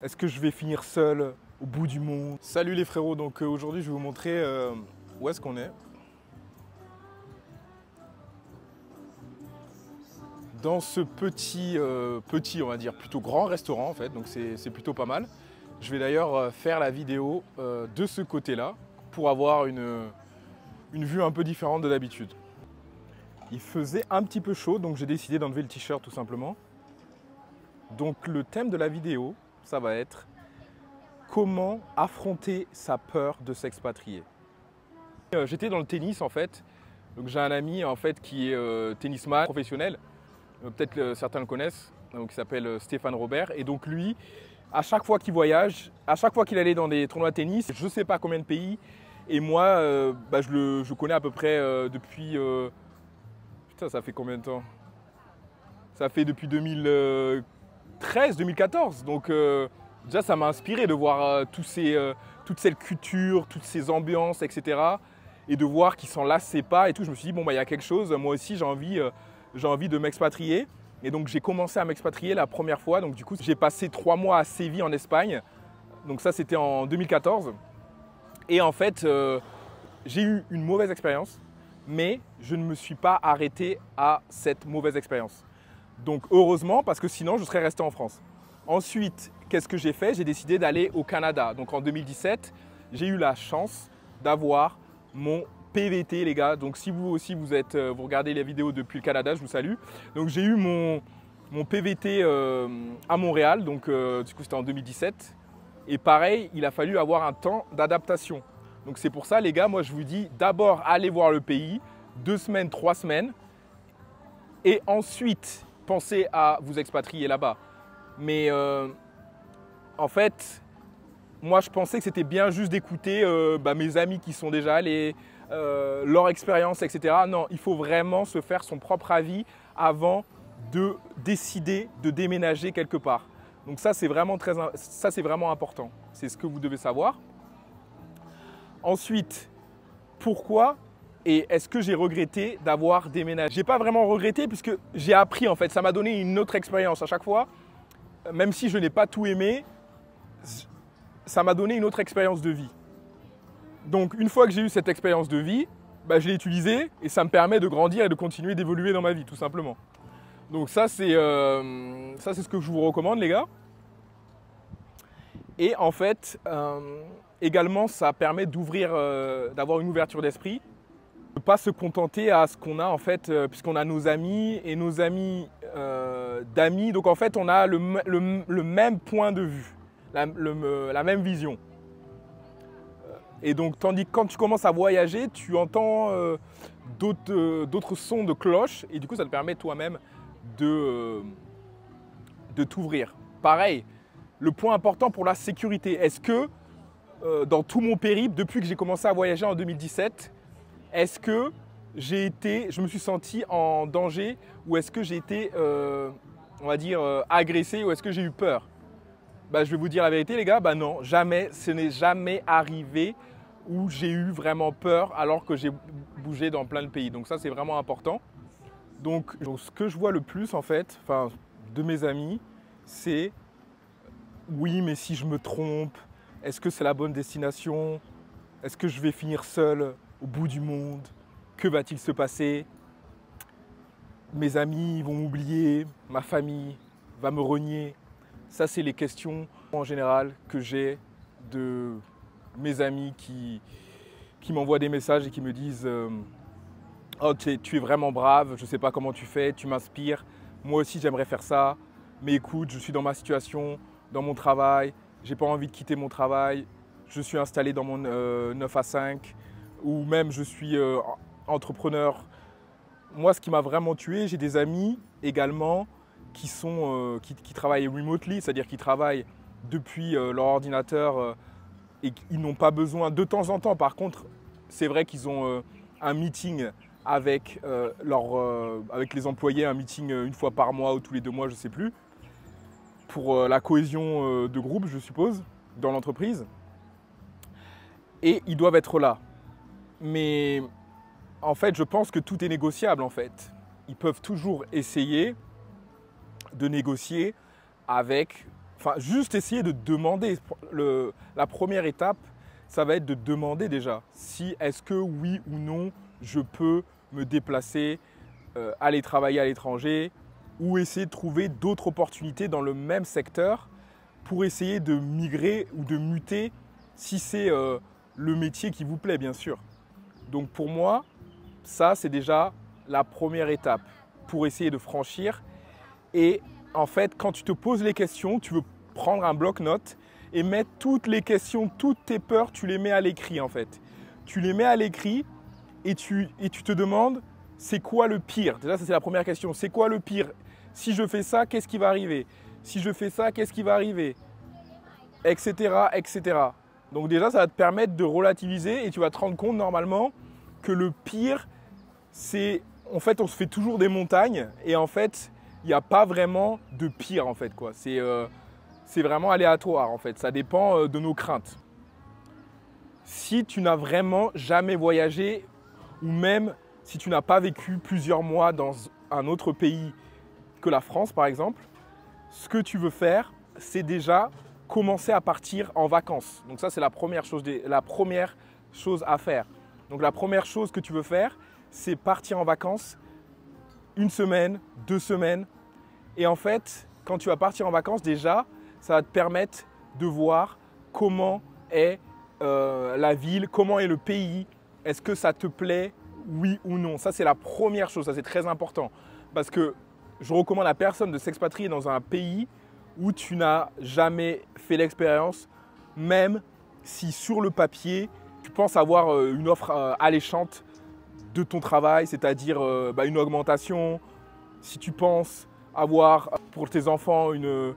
Est-ce que je vais finir seul au bout du monde? Salut les frérots, donc aujourd'hui je vais vous montrer où est-ce qu'on est. Dans ce petit, on va dire, plutôt grand restaurant en fait, donc c'est plutôt pas mal. Je vais d'ailleurs faire la vidéo de ce côté-là pour avoir une vue un peu différente de d'habitude. Il faisait un petit peu chaud, donc j'ai décidé d'enlever le t-shirt tout simplement. Donc le thème de la vidéo, ça va être comment affronter sa peur de s'expatrier. J'étais dans le tennis en fait, donc j'ai un ami en fait qui est tennisman professionnel, peut-être que certains le connaissent, donc il s'appelle Stéphane Robert, et donc lui, à chaque fois qu'il voyage, à chaque fois qu'il allait dans des tournois de tennis, je ne sais pas combien de pays, et moi je connais à peu près depuis, putain ça fait combien de temps? Ça fait depuis 2013-2014, donc déjà ça m'a inspiré de voir toute cette culture, toutes ces ambiances, etc. Et de voir qu'ils s'en lassaient pas et tout. Je me suis dit, bon, bah, il y a quelque chose, moi aussi j'ai envie de m'expatrier. Et donc j'ai commencé à m'expatrier la première fois. Donc du coup, j'ai passé 3 mois à Séville en Espagne. Donc ça, c'était en 2014. Et en fait, j'ai eu une mauvaise expérience, mais je ne me suis pas arrêté à cette mauvaise expérience. Donc heureusement, parce que sinon, je serais resté en France. Ensuite, qu'est-ce que j'ai fait? J'ai décidé d'aller au Canada. Donc en 2017, j'ai eu la chance d'avoir mon PVT, les gars. Donc si vous aussi vous regardez les vidéos depuis le Canada, je vous salue. Donc j'ai eu mon PVT à Montréal. Donc du coup c'était en 2017. Et pareil, il a fallu avoir un temps d'adaptation. Donc c'est pour ça, les gars, moi je vous dis d'abord allez voir le pays, 2 semaines, 3 semaines, et ensuite pensez à vous expatrier là-bas. Mais en fait, moi je pensais que c'était bien juste d'écouter mes amis qui sont déjà allés, leur expérience, etc. Non, il faut vraiment se faire son propre avis avant de décider de déménager quelque part. Donc ça c'est vraiment important. C'est ce que vous devez savoir. Ensuite, pourquoi et est-ce que j'ai regretté d'avoir déménagé? J'ai pas vraiment regretté puisque j'ai appris en fait. Ça m'a donné une autre expérience à chaque fois. Même si je n'ai pas tout aimé, ça m'a donné une autre expérience de vie. Donc une fois que j'ai eu cette expérience de vie, je l'ai utilisée et ça me permet de grandir et de continuer d'évoluer dans ma vie tout simplement. Donc ça c'est ce que je vous recommande les gars. Et en fait, également ça permet d'ouvrir, d'avoir une ouverture d'esprit. Ne pas se contenter à ce qu'on a en fait, puisqu'on a nos amis et nos amis d'amis. Donc en fait, on a le même point de vue, la même vision. Et donc, tandis que quand tu commences à voyager, tu entends d'autres sons de cloche et du coup, ça te permet toi-même de t'ouvrir. Pareil, le point important pour la sécurité. Est-ce que dans tout mon périple, depuis que j'ai commencé à voyager en 2017, est-ce que je me suis senti en danger ou est-ce que j'ai été, on va dire, agressé ou est-ce que j'ai eu peur? Je vais vous dire la vérité les gars, non, jamais, ce n'est jamais arrivé où j'ai eu vraiment peur alors que j'ai bougé dans plein de pays. Donc ça c'est vraiment important. Donc ce que je vois le plus en fait, de mes amis, c'est oui mais si je me trompe, est-ce que c'est la bonne destination? Est-ce que je vais finir seul au bout du monde? Que va-t-il se passer? Mes amis vont m'oublier, ma famille va me renier. Ça, c'est les questions en général que j'ai de mes amis qui m'envoient des messages et qui me disent oh, tu es vraiment brave, je ne sais pas comment tu fais, tu m'inspires. Moi aussi, j'aimerais faire ça. Mais écoute, je suis dans ma situation, dans mon travail, j'ai pas envie de quitter mon travail. Je suis installé dans mon 9 à 5 ou même je suis entrepreneur. Moi, ce qui m'a vraiment tué, j'ai des amis également qui travaillent remotely, c'est-à-dire qui travaillent depuis leur ordinateur et ils n'ont pas besoin de temps en temps. Par contre, c'est vrai qu'ils ont un meeting avec les employés, un meeting une fois par mois ou tous les 2 mois, je ne sais plus, pour la cohésion de groupe, je suppose, dans l'entreprise. Et ils doivent être là. Mais en fait, je pense que tout est négociable en fait. Ils peuvent toujours essayer de négocier avec Enfin, juste essayer de demander. La première étape, ça va être de demander déjà si est-ce que oui ou non je peux me déplacer, aller travailler à l'étranger ou essayer de trouver d'autres opportunités dans le même secteur pour essayer de migrer ou de muter si c'est le métier qui vous plaît, bien sûr. Donc pour moi, ça c'est déjà la première étape pour essayer de franchir. Et en fait, quand tu te poses les questions, tu veux prendre un bloc-notes et mettre toutes les questions, toutes tes peurs, tu les mets à l'écrit en fait. Tu les mets à l'écrit et tu te demandes, c'est quoi le pire? Déjà, ça c'est la première question. C'est quoi le pire? Si je fais ça, qu'est-ce qui va arriver? Si je fais ça, qu'est-ce qui va arriver? Etc., etc. Donc déjà, ça va te permettre de relativiser et tu vas te rendre compte normalement que le pire, c'est… En fait, on se fait toujours des montagnes et en fait, il n'y a pas vraiment de pire en fait, quoi. C'est vraiment aléatoire en fait. Ça dépend de nos craintes. Si tu n'as vraiment jamais voyagé ou même si tu n'as pas vécu plusieurs mois dans un autre pays que la France par exemple, ce que tu veux faire, c'est déjà commencer à partir en vacances. Donc ça, c'est la première chose à faire. Donc la première chose que tu veux faire, c'est partir en vacances 1 semaine, 2 semaines. Et en fait, quand tu vas partir en vacances, déjà, ça va te permettre de voir comment est la ville, comment est le pays. Est-ce que ça te plaît, oui ou non? Ça, c'est la première chose, ça c'est très important. Parce que je recommande à personne de s'expatrier dans un pays où tu n'as jamais fait l'expérience, même si sur le papier, tu penses avoir une offre alléchante de ton travail, c'est-à-dire une augmentation, si tu penses avoir pour tes enfants une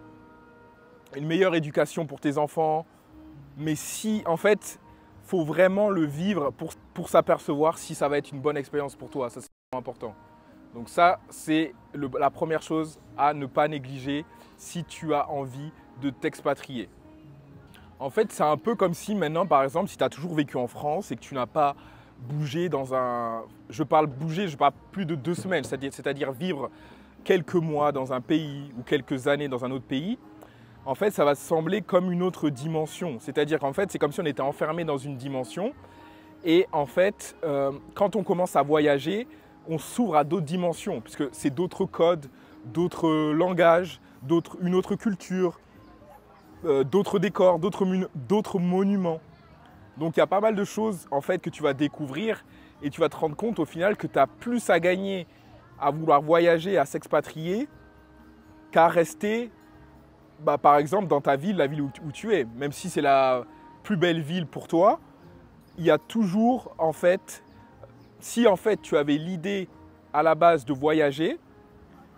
meilleure éducation pour tes enfants, mais si en fait, il faut vraiment le vivre pour s'apercevoir si ça va être une bonne expérience pour toi, ça c'est vraiment important. Donc ça, c'est la première chose à ne pas négliger si tu as envie de t'expatrier. En fait, c'est un peu comme si maintenant, par exemple, si tu as toujours vécu en France et que tu n'as pas bougé dans un… Je parle bouger, je parle plus de 2 semaines, c'est-à-dire vivre quelques mois dans un pays ou quelques années dans un autre pays. En fait, ça va sembler comme une autre dimension. C'est-à-dire qu'en fait, c'est comme si on était enfermé dans une dimension. Et en fait, quand on commence à voyager, on s'ouvre à d'autres dimensions, puisque c'est d'autres codes, d'autres langages, une autre culture, d'autres décors, d'autres monuments. Donc il y a pas mal de choses en fait que tu vas découvrir et tu vas te rendre compte au final que tu as plus à gagner à vouloir voyager, à s'expatrier, qu'à rester, par exemple, dans ta ville, la ville où tu es. Même si c'est la plus belle ville pour toi, il y a toujours en fait… Si en fait tu avais l'idée à la base de voyager,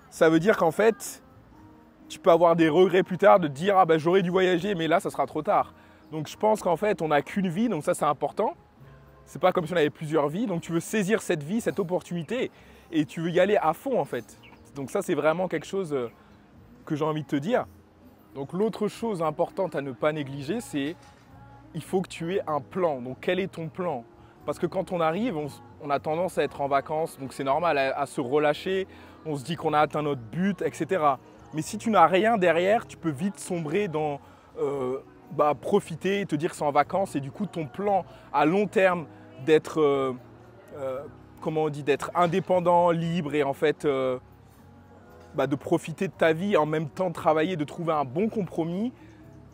ça veut dire qu'en fait tu peux avoir des regrets plus tard de te dire j'aurais dû voyager mais là ça sera trop tard. Donc je pense qu'en fait on n'a qu'une vie, donc ça c'est important. C'est pas comme si on avait plusieurs vies, donc tu veux saisir cette vie, cette opportunité et tu veux y aller à fond en fait. Donc ça c'est vraiment quelque chose que j'ai envie de te dire. Donc l'autre chose importante à ne pas négliger, c'est il faut que tu aies un plan. Donc quel est ton plan? Parce que quand on arrive, on a tendance à être en vacances, donc c'est normal à se relâcher, on se dit qu'on a atteint notre but, etc. Mais si tu n'as rien derrière, tu peux vite sombrer dans profiter, te dire que c'est en vacances et du coup ton plan à long terme d'être d'être indépendant, libre et en fait de profiter de ta vie en même temps de travailler, de trouver un bon compromis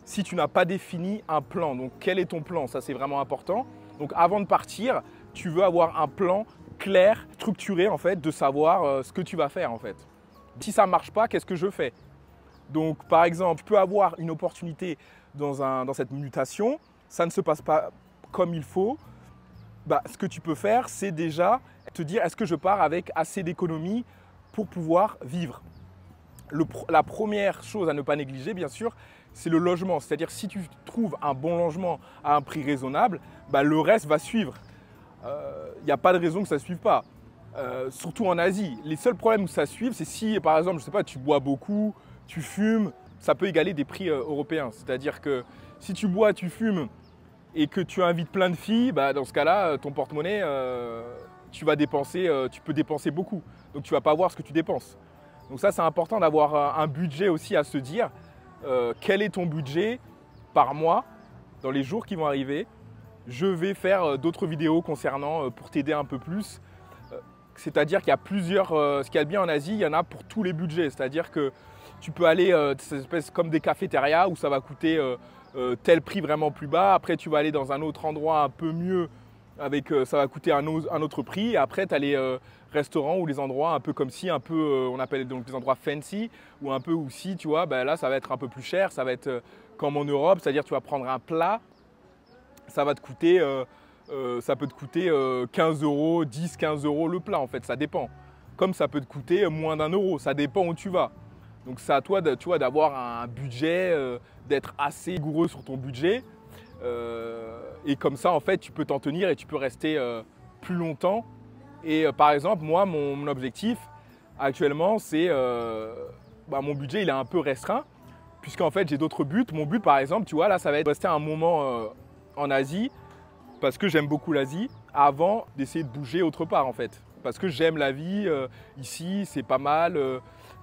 si tu n'as pas défini un plan. Donc quel est ton plan? Ça c'est vraiment important. Donc avant de partir, tu veux avoir un plan clair, structuré en fait, de savoir ce que tu vas faire en fait. Si ça ne marche pas, qu'est-ce que je fais? Donc par exemple, tu peux avoir une opportunité dans cette mutation, ça ne se passe pas comme il faut. Ce que tu peux faire, c'est déjà te dire est-ce que je pars avec assez d'économies pour pouvoir vivre? La première chose à ne pas négliger, bien sûr, c'est le logement. C'est-à-dire si tu trouves un bon logement à un prix raisonnable, le reste va suivre. Il n'y a pas de raison que ça ne suive pas. Surtout en Asie. Les seuls problèmes où ça suive, c'est si, par exemple, je sais pas, tu bois beaucoup, tu fumes, ça peut égaler des prix européens. C'est-à-dire que si tu bois, tu fumes et que tu invites plein de filles, dans ce cas-là, ton porte-monnaie, tu peux dépenser beaucoup. Donc tu ne vas pas voir ce que tu dépenses. Donc ça, c'est important d'avoir un budget aussi à se dire. quel est ton budget par mois dans les jours qui vont arriver. Je vais faire d'autres vidéos concernant pour t'aider un peu plus. C'est-à-dire qu'il y a plusieurs, ce qu'il y a de bien en Asie, il y en a pour tous les budgets. C'est-à-dire que tu peux aller, c'est comme des cafétérias où ça va coûter tel prix vraiment plus bas. Après, tu vas aller dans un autre endroit un peu mieux, avec ça va coûter un autre prix. Et après, tu as les restaurants ou les endroits un peu comme si, un peu, on appelle donc les endroits fancy, ou un peu aussi, tu vois, ben là, ça va être un peu plus cher. Ça va être comme en Europe, c'est-à-dire tu vas prendre un plat, ça va te coûter, ça peut te coûter 15 €, 10, 15 € le plat en fait, ça dépend. Comme ça peut te coûter moins d'1 €, ça dépend où tu vas. Donc c'est à toi tu vois, d'avoir un budget, d'être assez rigoureux sur ton budget. Et comme ça, en fait, tu peux t'en tenir et tu peux rester plus longtemps. Et par exemple, moi, mon objectif actuellement, c'est mon budget, il est un peu restreint, puisqu'en fait, j'ai d'autres buts. Mon but, par exemple, tu vois, là, ça va être de rester un moment en Asie, parce que j'aime beaucoup l'Asie, avant d'essayer de bouger autre part, en fait. Parce que j'aime la vie ici, c'est pas mal.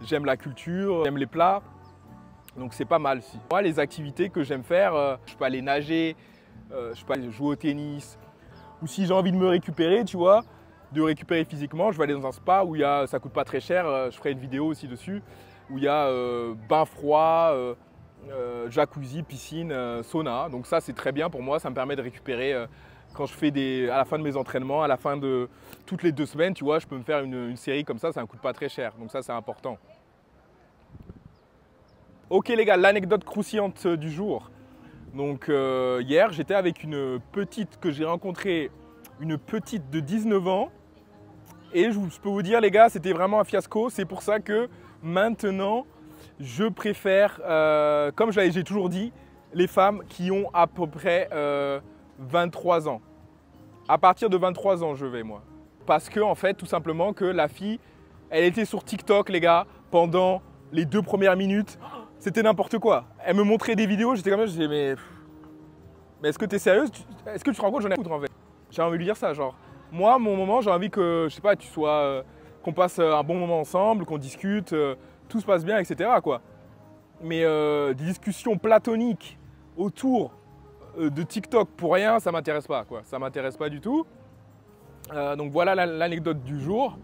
J'aime la culture, j'aime les plats. Donc c'est pas mal. Moi, les activités que j'aime faire, je peux aller nager, je peux aller jouer au tennis. Ou si j'ai envie de me récupérer, tu vois, de récupérer physiquement, je vais aller dans un spa où ça coûte pas très cher. Je ferai une vidéo aussi dessus, où il y a bain froid, jacuzzi, piscine, sauna. Donc ça, c'est très bien pour moi. Ça me permet de récupérer quand je fais à la fin de mes entraînements, à la fin de toutes les 2 semaines, tu vois, je peux me faire une série comme ça ne coûte pas très cher. Donc ça, c'est important. Ok les gars, l'anecdote croustillante du jour. Donc hier, j'étais avec une petite que j'ai rencontrée, une petite de 19 ans. Et je peux vous dire les gars, c'était vraiment un fiasco. C'est pour ça que maintenant, je préfère, comme j'ai toujours dit, les femmes qui ont à peu près 23 ans. À partir de 23 ans, je vais moi. Parce que en fait, tout simplement que la fille, elle était sur TikTok les gars, pendant les 2 premières minutes. C'était n'importe quoi. Elle me montrait des vidéos, j'étais comme ça, je disais mais est-ce que tu es sérieuse? Est-ce que tu te rends compte, j'en ai à foutre en fait. J'ai envie de lui dire ça, genre. Moi, mon moment, j'ai envie que, je sais pas, qu'on passe un bon moment ensemble, qu'on discute, tout se passe bien, etc. quoi. Mais des discussions platoniques autour de TikTok pour rien, ça m'intéresse pas, quoi. Ça m'intéresse pas du tout. Donc voilà l'anecdote du jour.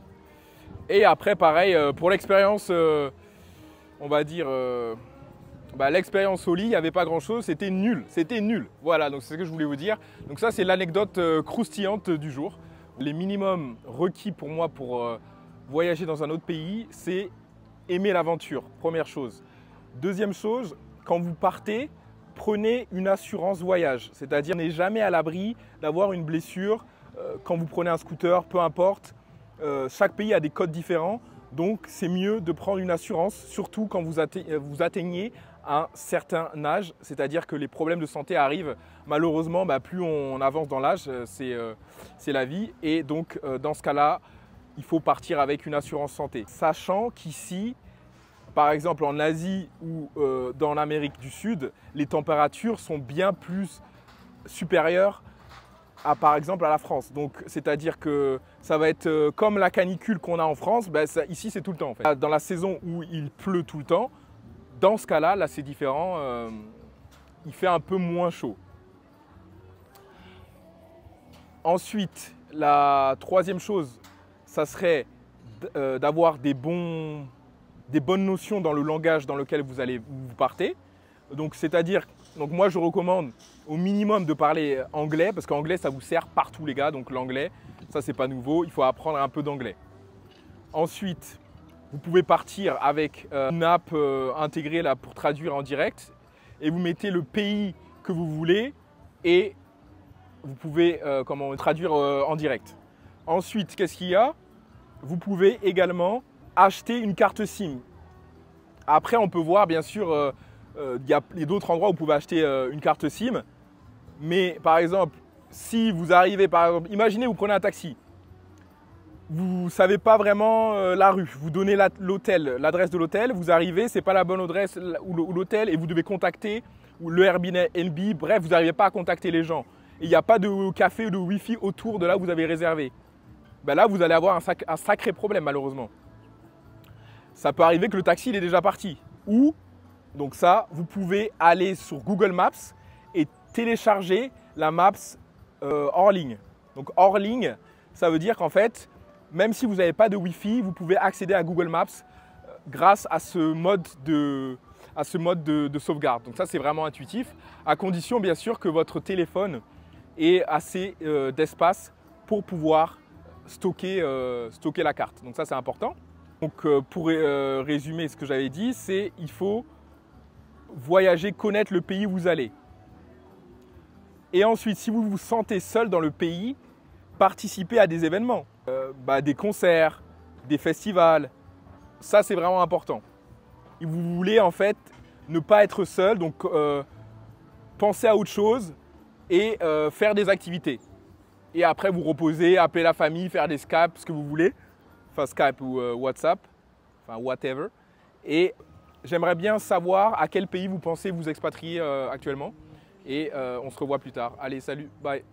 Et après, pareil, pour l'expérience, on va dire, l'expérience au lit, il n'y avait pas grand-chose, c'était nul. C'était nul. Voilà, donc c'est ce que je voulais vous dire. Donc ça, c'est l'anecdote croustillante du jour. Les minimums requis pour moi pour voyager dans un autre pays, c'est aimer l'aventure, première chose. Deuxième chose, quand vous partez, prenez une assurance voyage. C'est-à-dire, n'êtes jamais à l'abri d'avoir une blessure quand vous prenez un scooter, peu importe. Chaque pays a des codes différents. Donc, c'est mieux de prendre une assurance, surtout quand vous atteignez un certain âge. C'est-à-dire que les problèmes de santé arrivent. Malheureusement, plus on avance dans l'âge, c'est la vie. Et donc, dans ce cas-là, il faut partir avec une assurance santé. Sachant qu'ici, par exemple en Asie ou dans l'Amérique du Sud, les températures sont bien plus supérieures par exemple à la France. Donc c'est-à-dire que ça va être comme la canicule qu'on a en France, ici c'est tout le temps en fait. Dans la saison où il pleut tout le temps, dans ce cas-là, là c'est différent, il fait un peu moins chaud. Ensuite, la troisième chose, ça serait d'avoir des bonnes notions dans le langage dans lequel vous partez. Donc c'est-à-dire, moi je recommande au minimum de parler anglais, parce qu'anglais ça vous sert partout les gars, donc l'anglais, ça c'est pas nouveau, il faut apprendre un peu d'anglais. Ensuite, vous pouvez partir avec une app intégrée là pour traduire en direct, et vous mettez le pays que vous voulez, et vous pouvez traduire en direct. Ensuite, qu'est-ce qu'il y a? Vous pouvez également acheter une carte SIM. Après, on peut voir, bien sûr, il y a d'autres endroits où vous pouvez acheter une carte SIM. Mais par exemple, si vous arrivez, par exemple, imaginez vous prenez un taxi. Vous ne savez pas vraiment la rue. Vous donnez l'hôtel, l'adresse de l'hôtel. Vous arrivez, ce n'est pas la bonne adresse ou l'hôtel et vous devez contacter le Airbnb. Bref, vous n'arrivez pas à contacter les gens. Et il n'y a pas de café ou de Wi-Fi autour de là où vous avez réservé. Là, vous allez avoir un sacré problème malheureusement. Ça peut arriver que le taxi il est déjà parti. Ou Donc ça, vous pouvez aller sur Google Maps et télécharger la Maps hors ligne. Donc hors ligne, ça veut dire qu'en fait, même si vous n'avez pas de Wi-Fi, vous pouvez accéder à Google Maps grâce à ce mode de sauvegarde. Donc ça, c'est vraiment intuitif, à condition bien sûr que votre téléphone ait assez d'espace pour pouvoir stocker la carte. Donc ça, c'est important. Donc pour résumer ce que j'avais dit, c'est il faut voyager, connaître le pays où vous allez. Et ensuite, si vous vous sentez seul dans le pays, participez à des événements, des concerts, des festivals. Ça, c'est vraiment important. Et vous voulez en fait ne pas être seul, donc pensez à autre chose et faire des activités. Et après, vous reposer, appeler la famille, faire des Skype, ce que vous voulez. Enfin, Skype ou WhatsApp, enfin whatever. Et j'aimerais bien savoir à quel pays vous pensez vous expatrier actuellement. Et on se revoit plus tard. Allez, salut, bye.